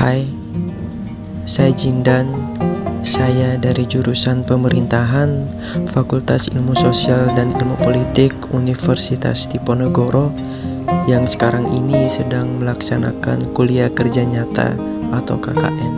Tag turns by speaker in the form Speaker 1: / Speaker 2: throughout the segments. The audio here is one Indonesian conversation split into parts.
Speaker 1: Hai, saya Jindan. Saya dari jurusan Pemerintahan, Fakultas Ilmu Sosial dan Ilmu Politik Universitas Diponegoro yang sekarang ini sedang melaksanakan kuliah kerja nyata atau KKN.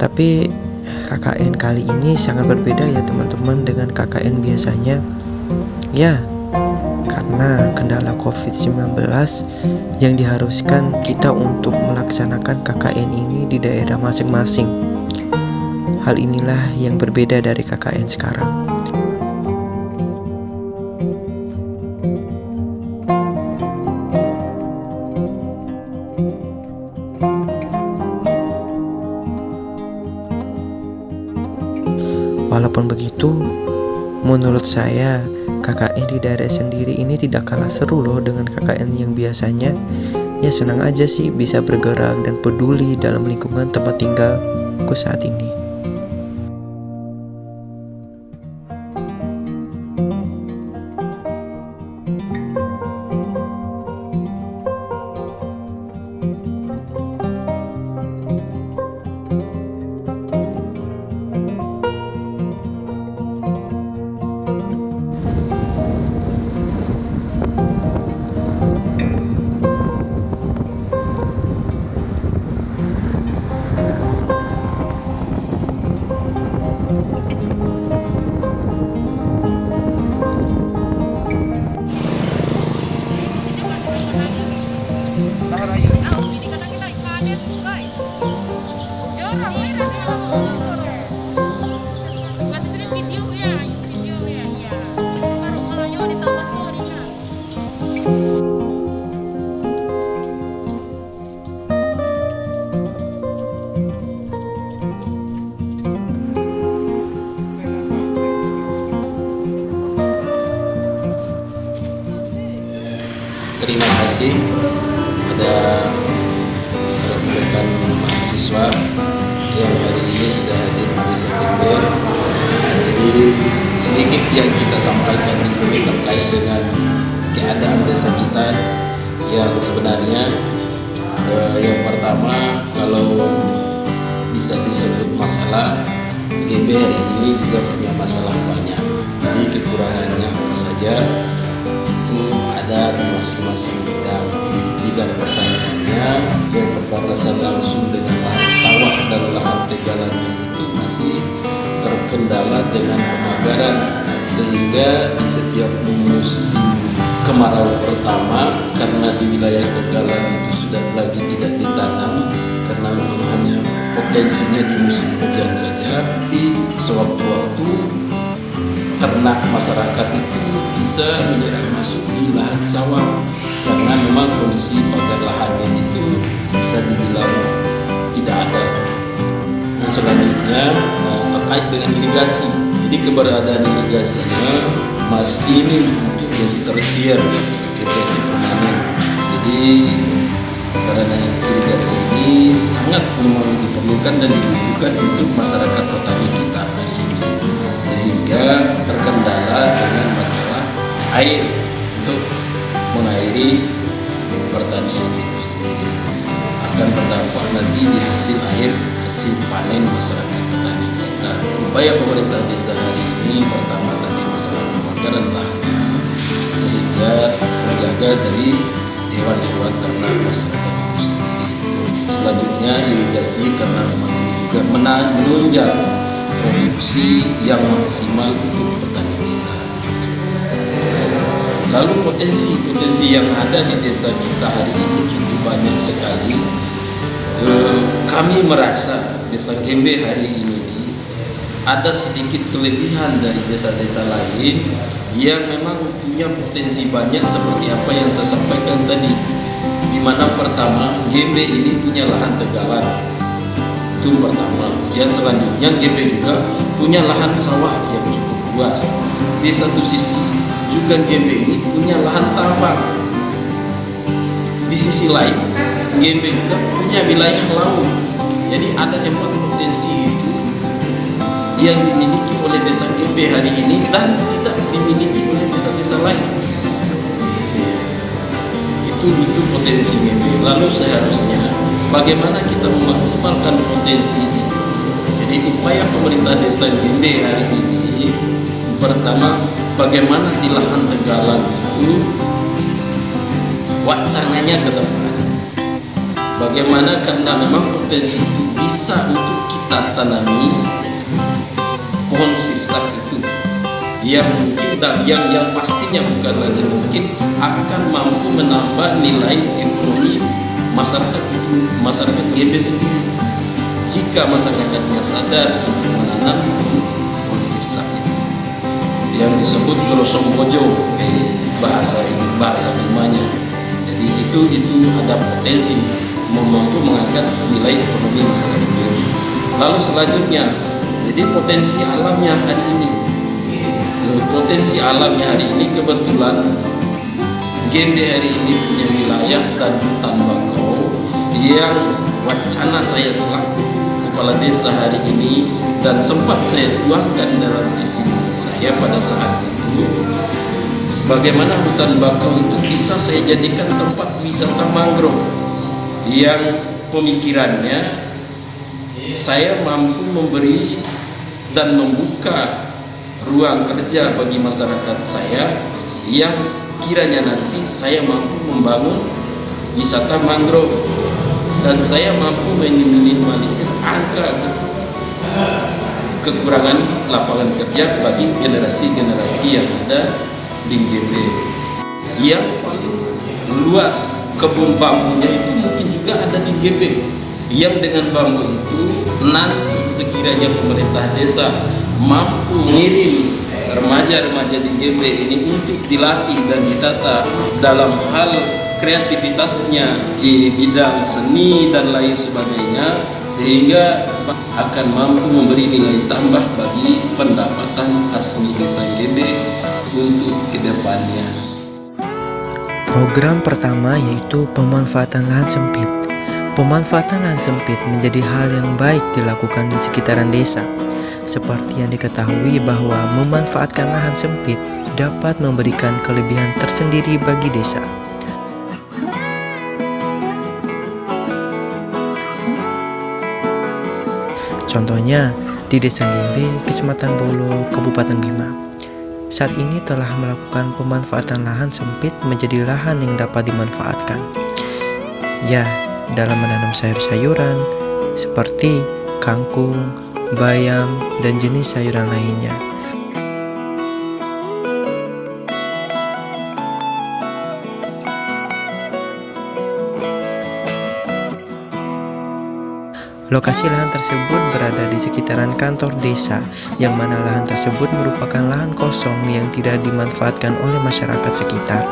Speaker 1: Tapi KKN kali ini sangat berbeda ya teman-teman dengan KKN biasanya. Ya, karena kendala COVID-19 yang diharuskan kita untuk melaksanakan KKN ini di daerah masing-masing. Hal inilah yang berbeda dari KKN sekarang. Walaupun begitu, menurut saya KKN di daerah sendiri ini tidak kalah seru loh dengan KKN yang biasanya. Ya senang aja sih bisa bergerak dan peduli dalam lingkungan tempat tinggalku saat ini.
Speaker 2: Terima kasih pada rekan-rekan mahasiswa yang hari ini sudah hadir di Desa Kembe. Jadi sedikit yang kita sampaikan di sini terkait dengan keadaan desa kita yang sebenarnya yang pertama, kalau bisa disebut masalah, GB hari ini juga punya masalah banyak. Jadi kekurangannya apa saja itu ada di masing-masing bidang. Di bidang pertaniannya yang berbatasan langsung dengan lahan sawah dan lahan tegalannya itu masih terkendala dengan pemagaran, sehingga di setiap musim kemarau pertama, karena di wilayah tegalan itu sudah lagi tidak ditanam karena memang hanya potensinya di musim hujan saja, di sewaktu-waktu ternak masyarakat itu bisa menyerang masuk di lahan sawah karena memang kondisi pagar lahannya itu bisa dibilang tidak ada. Nah, selanjutnya terkait dengan irigasi. Jadi keberadaan irigasinya masih ini untuk irigasi tersier, irigasi permanen. Jadi sarana irigasi ini sangat memang diperlukan dan dibutuhkan untuk masyarakat petani kita hari ini, sehingga terkendala dengan masalah air untuk mengairi pertanian itu sendiri, akan berdampak nanti di hasil air, hasil panen masyarakat petani kita. Upaya pemerintah desa hari ini pertama tadi masalah pemagaran lahannya, sehingga menjaga dari hewan-hewan ternak masyarakat itu sendiri. Selanjutnya irigasi karena memang ini juga menunjang produksi yang maksimal untuk petani kita. Lalu potensi yang ada di desa kita hari ini cukup banyak sekali. Kami merasa Desa Kembe hari ini ada sedikit kelebihan dari desa-desa lain yang memang punya potensi banyak seperti apa yang saya sampaikan tadi, di mana pertama Kembe ini punya lahan tegalan, itu pertama. Yang selanjutnya Kembe juga punya lahan sawah yang cukup luas. Di satu sisi juga Kembe ini punya lahan tambang. Di sisi lain GMB juga punya wilayah laut. Jadi ada 4 potensi itu yang dimiliki oleh desa GMB hari ini dan tidak dimiliki oleh desa-desa lain. Itu potensi GMB. Lalu seharusnya bagaimana kita memaksimalkan potensi ini? Jadi upaya pemerintah desa GMB hari ini, pertama, bagaimana di lahan Tegalan itu wacananya ke depan. Bagaimana karena memang potensi itu bisa untuk kita tanami pohon sirsak itu yang mungkin dan yang pastinya bukan lagi mungkin akan mampu menambah nilai ekonomi masyarakat GMB sendiri jika masyarakatnya sadar untuk menanam pohon sirsak itu yang disebut gelosong bojo bahasa rumahnya. Jadi itu ada potensi mampu mengangkat nilai ekonomi masyarakat GMB. Lalu selanjutnya, jadi potensi alamnya hari ini. Potensi alamnya hari ini kebetulan GMB hari ini punya wilayah dan hutan bakau yang wacana saya selaku kepala desa hari ini dan sempat saya tuangkan dalam visi misi saya pada saat itu, bagaimana hutan bakau itu bisa saya jadikan tempat wisata mangrove yang pemikirannya saya mampu memberi dan membuka ruang kerja bagi masyarakat saya yang kiranya nanti saya mampu membangun wisata mangrove dan saya mampu meminimalisir angka kekurangan lapangan kerja bagi generasi-generasi yang ada di GMB. Yang paling luas kebun bambunya itu mungkin juga ada di GMB, yang dengan bambu itu nanti sekiranya pemerintah desa mampu mengirim remaja-remaja di GMB ini untuk dilatih dan ditata dalam hal kreativitasnya di bidang seni dan lain sebagainya, sehingga akan mampu memberi nilai tambah bagi pendapatan asli desa GMB untuk kedepannya.
Speaker 1: Program pertama yaitu pemanfaatan lahan sempit. Pemanfaatan lahan sempit menjadi hal yang baik dilakukan di sekitaran desa. Seperti yang diketahui bahwa memanfaatkan lahan sempit dapat memberikan kelebihan tersendiri bagi desa. Contohnya di Desa GMB, Kecamatan Bolo, Kabupaten Bima. Saat ini telah melakukan pemanfaatan lahan sempit menjadi lahan yang dapat dimanfaatkan. Ya, dalam menanam sayur-sayuran seperti kangkung, bayam, dan jenis sayuran lainnya. Lokasi lahan tersebut berada di sekitaran kantor desa, yang mana lahan tersebut merupakan lahan kosong yang tidak dimanfaatkan oleh masyarakat sekitar,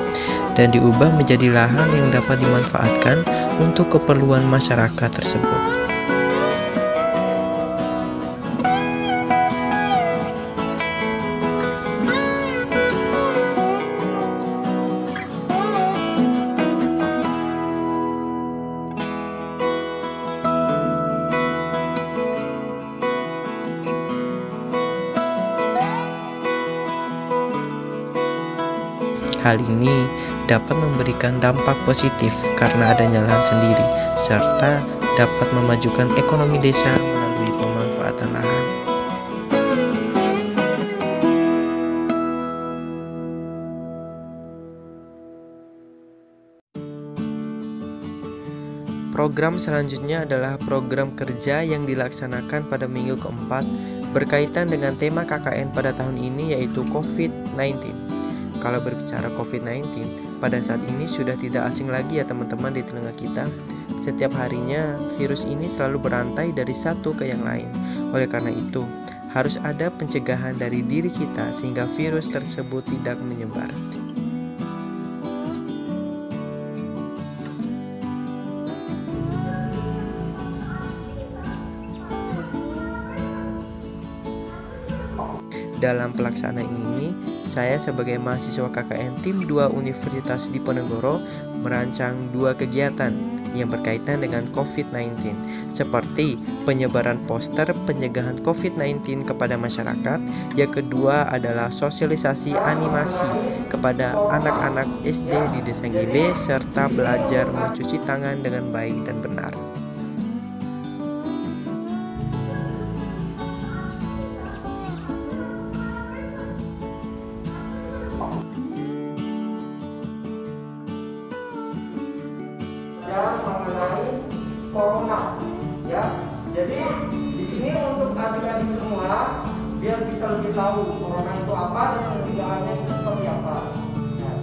Speaker 1: dan diubah menjadi lahan yang dapat dimanfaatkan untuk keperluan masyarakat tersebut. Hal ini dapat memberikan dampak positif karena adanya lahan sendiri, serta dapat memajukan ekonomi desa melalui pemanfaatan lahan. Program selanjutnya adalah program kerja yang dilaksanakan pada minggu keempat berkaitan dengan tema KKN pada tahun ini, yaitu COVID-19. Kalau berbicara COVID-19, pada saat ini sudah tidak asing lagi ya teman-teman di telinga kita. Setiap harinya virus ini selalu berantai dari satu ke yang lain. Oleh karena itu, harus ada pencegahan dari diri kita sehingga virus tersebut tidak menyebar. Dalam pelaksanaan ini, saya sebagai mahasiswa KKN Tim 2 Universitas Diponegoro merancang 2 kegiatan yang berkaitan dengan COVID-19, seperti penyebaran poster pencegahan COVID-19 kepada masyarakat. Yang kedua adalah sosialisasi animasi kepada anak-anak SD di Desa Gembe serta belajar mencuci tangan dengan baik dan benar.
Speaker 3: Mengenai corona, ya. Jadi di sini untuk adik-adik semua biar bisa lebih tahu corona itu apa dan pencegahannya itu seperti apa. Ya.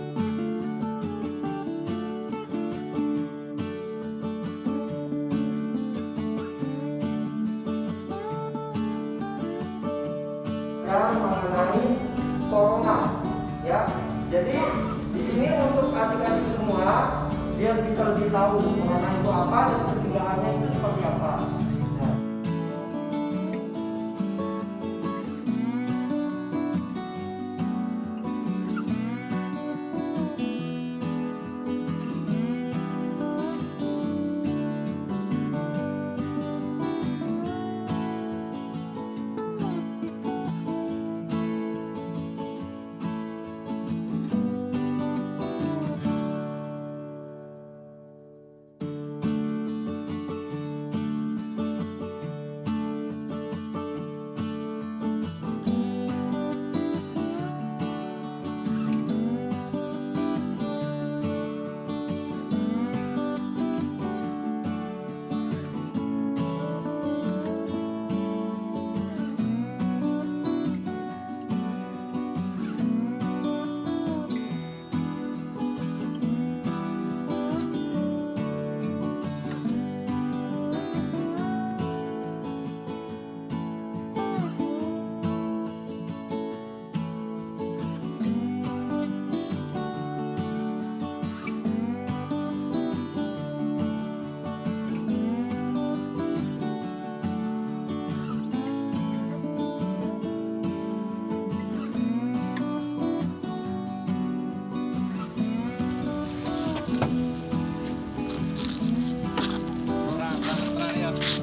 Speaker 3: Mengenai corona, ya. Jadi di sini untuk adik-adik semua biar bisa lebih tahu corona itu apa dan pencegahannya itu seperti apa. Ya.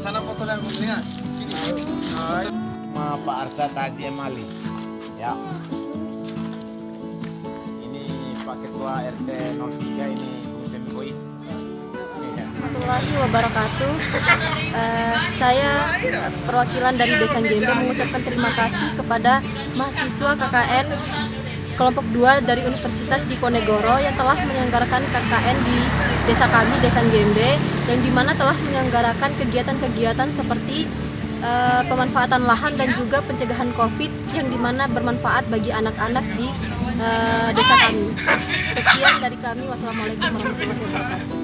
Speaker 2: Sana foto dan kunjungan. Sini.
Speaker 4: Ma Pak Arsa Taji Emali. Ya. Ini Pak Ketua RT 03 ini Bung Sempoi.
Speaker 5: Warahmatullahi wabarakatuh. Saya perwakilan dari Desa Gembe mengucapkan terima kasih kepada mahasiswa KKN kelompok 2 dari Universitas Diponegoro yang telah menyelenggarakan KKN di desa kami, Desa Gembe, yang dimana telah menyelenggarakan kegiatan-kegiatan seperti pemanfaatan lahan dan juga pencegahan COVID yang dimana bermanfaat bagi anak-anak di desa kami. Sekian dari kami. Wassalamualaikum warahmatullahi wabarakatuh.